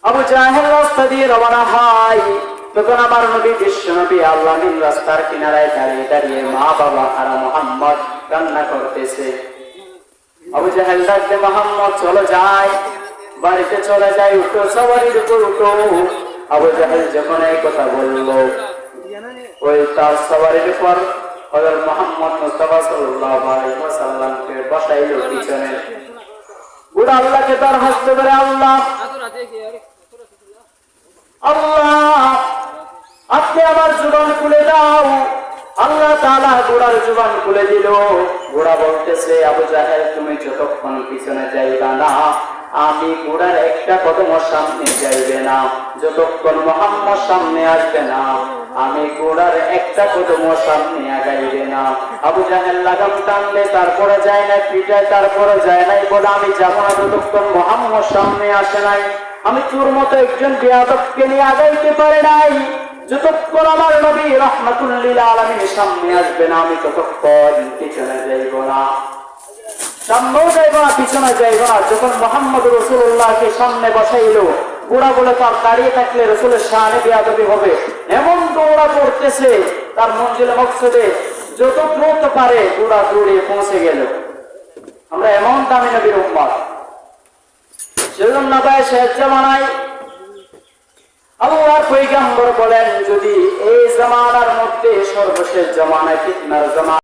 আবু জাহেল রাস্তা দিয়ে রওনা হয়, তখন আমার নবী বিশ্ব নবী আল্লাহর রাস্তার কিনারায় দাঁড়িয়ে দাঁড়িয়ে মা বাবা আর মুহাম্মদ কান্না করতেছে। আবু জাহেল ডাকতে, মুহাম্মদ চলো যাই, বাড়িতে চলে যায়, উঠো সবারির উপর উঠো। আবু জাহেল যখন এই কথা বলল, ওই তার সবারির উপর হযরত মুহাম্মদ মুস্তাফা সাল্লাল্লাহু আলাইহি ওয়াসাল্লামকে বসাইল পিছনে। বুড়া আল্লাহকে দরখাস্ত করে, আল্লাহ আল্লাহ আপনি আমার জুবান খুলে দাও। আল্লাহ তাআলা বুড়ার জুবান খুলে দিল। বুড়া বলতেছে, আবু জাহেল তুমি যতক্ষণ পিছনে যাইবা না, আমি বুড়ার একটা কদম সামনে যাইবে না, যতক্ষণ মুহাম্মদ সামনে আসবে না আমি বুড়ার একটা কদম সামনে আগাইবে না। আবু জাহেল লাগাম টানলে তারপরে যায় না, পিটায় তারপরে যায় নাই, বলে আমি যাবো না যতক্ষণ মুহাম্মদ সামনে আসে নাই। আমি তোর মতো একজন বেয়াদবকে নিয়ে আগাইতে পারে নাই, যতক্ষণ আমার নবী রাহমাতুল লিল আলামিন সামনে আসবে না আমি ততক্ষণ পিছনে যাইব না, সামনেও যাইব না পিছনে যাইব না। যখন মুহাম্মদ রাসূলুল্লাহকে সামনে বসাইলো, বুড়া বলে তার দাঁড়িয়ে থাকলে রাসূলের শানে বেয়াদবি হবে, এমন দৌড়া করতেছে তার মঞ্জিলে মকসদে যত দ্রুত পারে বুড়া দৌড়ে পৌঁছে গেল। আমরা এমন দামি নবীর উম্মত। সেজন্য ভাই শেষ জামানায় আল্লাহর পয়গম্বর বলেন, যদি এই জামানার মধ্যে সর্বশেষ জামানায় ফিতনার জামানা